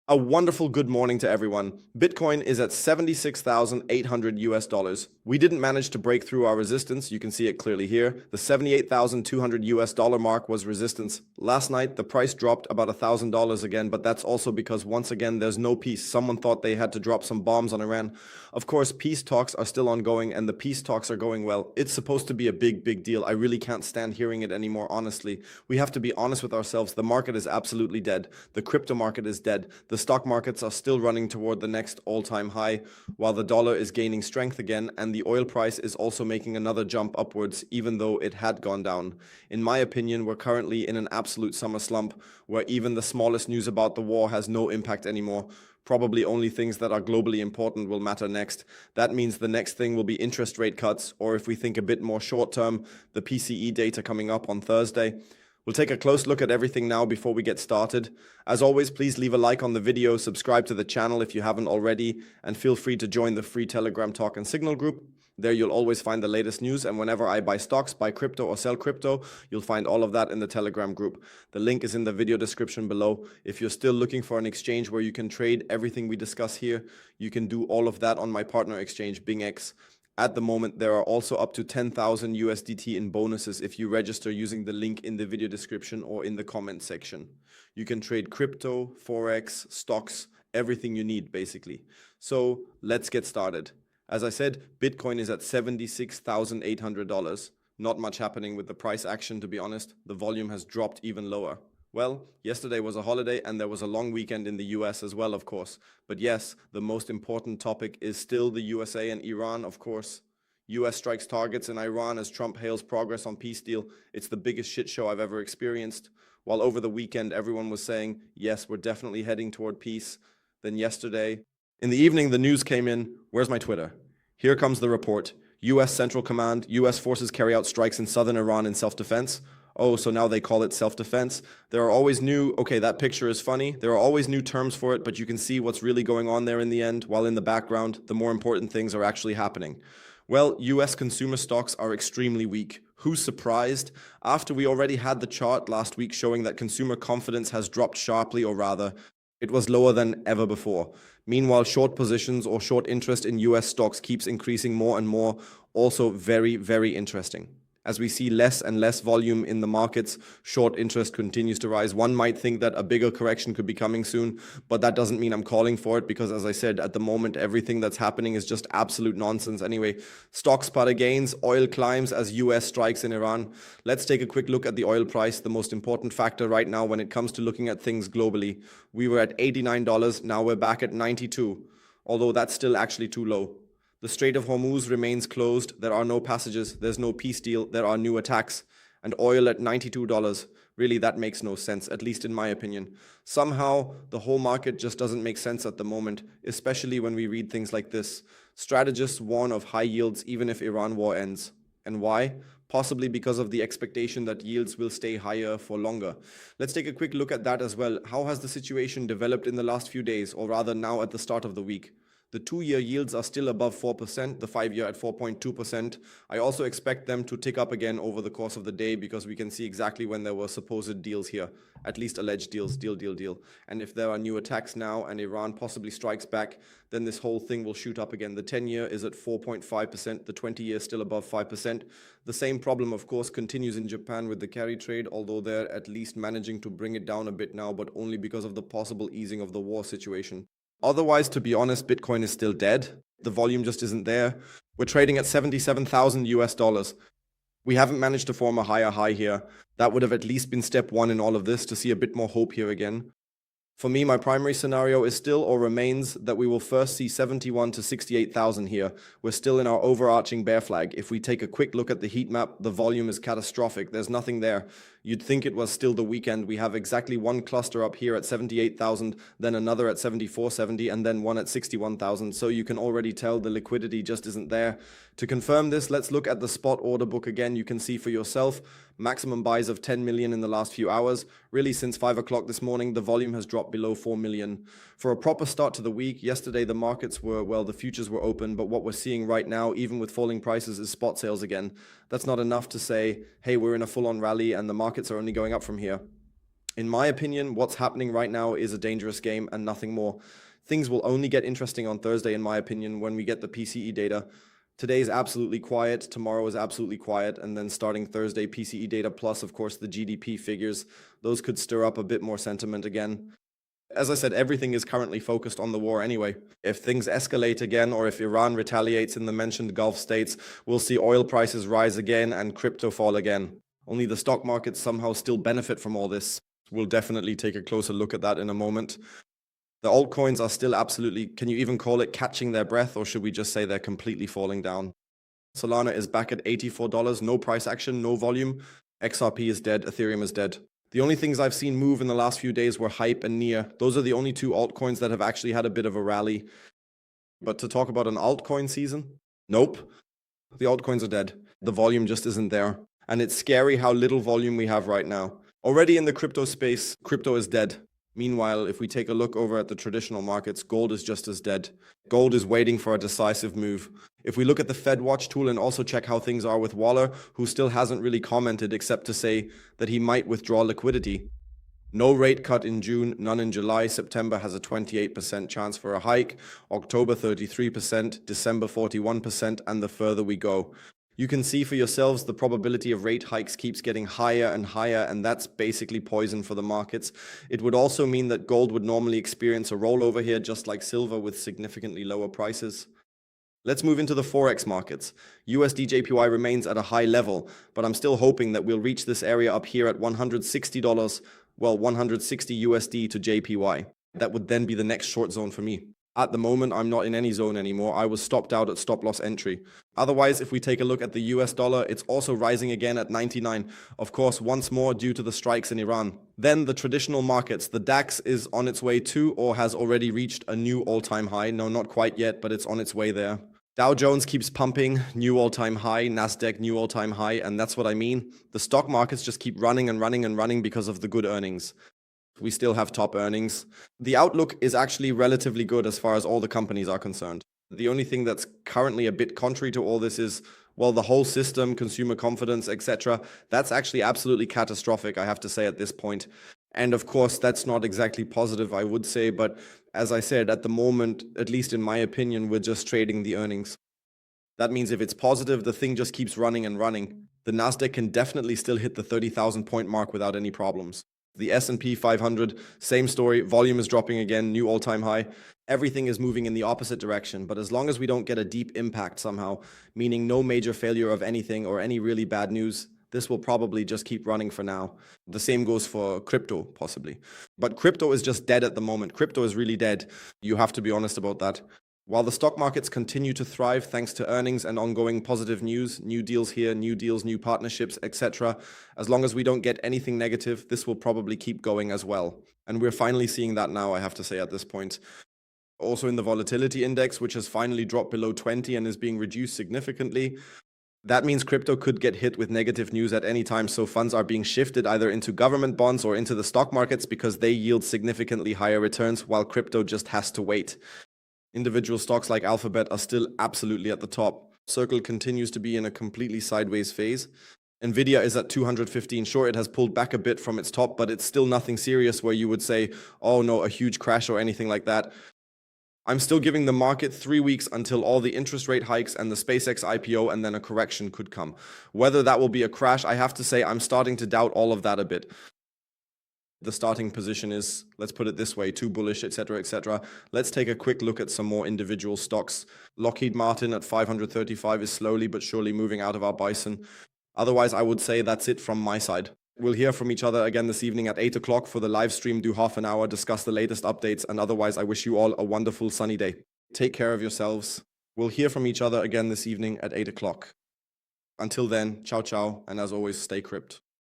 A wonderful good morning to everyone. Bitcoin is at 76,800 US dollars. We didn't manage to break through our resistance. You can see it clearly here. The 78,200 US dollar mark was resistance. Last night, the price dropped about $1,000 again, but that's also because once again, there's no peace. Someone thought they had to drop some bombs on Iran. Of course, peace talks are still ongoing and the peace talks are going well. It's supposed to be a big deal. I really can't stand hearing it anymore, honestly. We have to be honest with ourselves. The market is absolutely dead. The crypto market is dead. The stock markets are still running toward the next all-time high, while the dollar is gaining strength again, and the oil price is also making another jump upwards, even though it had gone down. In my opinion, we're currently in an absolute summer slump, where even the smallest news about the war has no impact anymore. Probably only things that are globally important will matter next. That means the next thing will be interest rate cuts, or if we think a bit more short term, the PCE data coming up on Thursday. We'll take a close look at everything now before we get started. As always, please leave a like on the video, subscribe to the channel if you haven't already, and feel free to join the free Telegram Talk and Signal group. There you'll always find the latest news, and whenever I buy stocks, buy crypto or sell crypto, you'll find all of that in the Telegram group. The link is in the video description below. If you're still looking for an exchange where you can trade everything we discuss here, you can do all of that on my partner exchange, WEEX. At the moment, there are also up to 10,000 USDT in bonuses if you register using the link in the video description or in the comment section. You can trade crypto, forex, stocks, everything you need basically. So let's get started. As I said, Bitcoin is at $76,800. Not much happening with the price action, to be honest. The volume has dropped even lower. Well, yesterday was a holiday and there was a long weekend in the US as well, of course. But yes, the most important topic is still the USA and Iran, of course. US strikes targets in Iran as Trump hails progress on peace deal. It's the biggest shit show I've ever experienced. While over the weekend everyone was saying, yes, we're definitely heading toward peace. Then yesterday, in the evening, the news came in. Where's my Twitter? Here comes the report. US Central Command, US forces carry out strikes in southern Iran in self-defense. Oh, so now they call it self-defense. There are always okay, that picture is funny. There are always new terms for it, but you can see what's really going on there in the end, while in the background, the more important things are actually happening. Well, US consumer stocks are extremely weak. Who's surprised? After we already had the chart last week showing that consumer confidence has dropped sharply, or rather, it was lower than ever before. Meanwhile, short positions or short interest in US stocks keeps increasing more and more, also very interesting. As we see less and less volume in the markets, short interest continues to rise. One might think that a bigger correction could be coming soon, but that doesn't mean I'm calling for it because, as I said, at the moment, everything that's happening is just absolute nonsense. Anyway, stocks sputter gains, oil climbs as US strikes in Iran. Let's take a quick look at the oil price, the most important factor right now when it comes to looking at things globally. We were at $89, now we're back at $92, although that's still actually too low. The Strait of Hormuz remains closed. There are no passages. There's no peace deal. There are new attacks. And oil at $92. Really, that makes no sense, at least in my opinion. Somehow, the whole market just doesn't make sense at the moment, especially when we read things like this. Strategists warn of high yields even if Iran war ends. And why? Possibly because of the expectation that yields will stay higher for longer. Let's take a quick look at that as well. How has the situation developed in the last few days, or rather now at the start of the week? The 2-year yields are still above 4%, the 5-year at 4.2%. I also expect them to tick up again over the course of the day because we can see exactly when there were supposed deals here, at least alleged deals, deal. And if there are new attacks now and Iran possibly strikes back, then this whole thing will shoot up again. The 10-year is at 4.5%, the 20-year is still above 5%. The same problem, of course, continues in Japan with the carry trade, although they're at least managing to bring it down a bit now, but only because of the possible easing of the war situation. Otherwise, to be honest, Bitcoin is still dead. The volume just isn't there. We're trading at 77,000 US dollars. We haven't managed to form a higher high here. That would have at least been step one in all of this to see a bit more hope here again. For me, my primary scenario is still or remains that we will first see 71 to 68,000 here. We're still in our overarching bear flag. If we take a quick look at the heat map, the volume is catastrophic. There's nothing there. You'd think it was still the weekend. We have exactly one cluster up here at 78,000, then another at 7470, and then one at 61,000. So you can already tell the liquidity just isn't there. To confirm this, let's look at the spot order book again. You can see for yourself, maximum buys of 10 million in the last few hours. Really, since 5 o'clock this morning, the volume has dropped below 4 million. For a proper start to the week, yesterday the markets were, well, the futures were open, but what we're seeing right now, even with falling prices, is spot sales again. That's not enough to say, hey, we're in a full-on rally and the markets are only going up from here. In my opinion, what's happening right now is a dangerous game and nothing more. Things will only get interesting on Thursday, in my opinion, when we get the PCE data. Today is absolutely quiet, tomorrow is absolutely quiet, and then starting Thursday, PCE data plus, of course, the GDP figures. Those could stir up a bit more sentiment again. As I said, everything is currently focused on the war anyway. If things escalate again, or if Iran retaliates in the mentioned Gulf states, we'll see oil prices rise again and crypto fall again. Only the stock markets somehow still benefit from all this. We'll definitely take a closer look at that in a moment. The altcoins are still absolutely, can you even call it catching their breath, or should we just say they're completely falling down? Solana is back at $84, no price action, no volume. XRP is dead, Ethereum is dead. The only things I've seen move in the last few days were Hype and Near. Those are the only two altcoins that have actually had a bit of a rally. But to talk about an altcoin season? Nope. The altcoins are dead. The volume just isn't there. And it's scary how little volume we have right now. Already in the crypto space, crypto is dead. Meanwhile, if we take a look over at the traditional markets, gold is just as dead. Gold is waiting for a decisive move. If we look at the Fed Watch tool and also check how things are with Waller, who still hasn't really commented except to say that he might withdraw liquidity. No rate cut in June, none in July. September has a 28% chance for a hike, October 33%, December 41%, and the further we go. You can see for yourselves the probability of rate hikes keeps getting higher and higher, and that's basically poison for the markets. It would also mean that gold would normally experience a rollover here, just like silver, with significantly lower prices. Let's move into the Forex markets. USD JPY remains at a high level, but I'm still hoping that we'll reach this area up here at $160, well, 160 USD to JPY. That would then be the next short zone for me. At the moment, I'm not in any zone anymore. I was stopped out at stop loss entry. Otherwise, if we take a look at the US dollar, it's also rising again at 99. Of course, once more due to the strikes in Iran. Then the traditional markets, the DAX is on its way to or has already reached a new all-time high. No, not quite yet, but it's on its way there. Dow Jones keeps pumping, new all-time high, Nasdaq new all-time high, and that's what I mean. The stock markets just keep running and running and running because of the good earnings. We still have top earnings. The outlook is actually relatively good as far as all the companies are concerned. The only thing that's currently a bit contrary to all this is, well, the whole system, consumer confidence, etc. That's actually absolutely catastrophic, I have to say at this point. And of course, that's not exactly positive, I would say. But as I said, at the moment, at least in my opinion, we're just trading the earnings. That means if it's positive, the thing just keeps running and running. The Nasdaq can definitely still hit the 30,000 point mark without any problems. The S&P 500, same story, volume is dropping again, new all-time high. Everything is moving in the opposite direction, but as long as we don't get a deep impact somehow, meaning no major failure of anything or any really bad news, this will probably just keep running for now. The same goes for crypto, possibly. But crypto is just dead at the moment. Crypto is really dead. You have to be honest about that. While the stock markets continue to thrive thanks to earnings and ongoing positive news, new deals here, new deals, new partnerships, etc., as long as we don't get anything negative, this will probably keep going as well. And we're finally seeing that now, I have to say, at this point. Also in the volatility index, which has finally dropped below 20 and is being reduced significantly. That means crypto could get hit with negative news at any time, so funds are being shifted either into government bonds or into the stock markets because they yield significantly higher returns, while crypto just has to wait. Individual stocks like Alphabet are still absolutely at the top. Circle continues to be in a completely sideways phase. Nvidia is at 215. Sure, it has pulled back a bit from its top, but it's still nothing serious where you would say, oh no, a huge crash or anything like that. I'm still giving the market 3 weeks until all the interest rate hikes and the SpaceX IPO, and then a correction could come. Whether that will be a crash, I have to say I'm starting to doubt all of that a bit. The starting position is, let's put it this way, too bullish, etc., etc. Let's take a quick look at some more individual stocks. Lockheed Martin at 535 is slowly but surely moving out of our bison. Otherwise, I would say that's it from my side. We'll hear from each other again this evening at 8 o'clock for the live stream, do half an hour, discuss the latest updates, and otherwise I wish you all a wonderful sunny day. Take care of yourselves. We'll hear from each other again this evening at 8 o'clock. Until then, ciao ciao, and as always, stay crypt.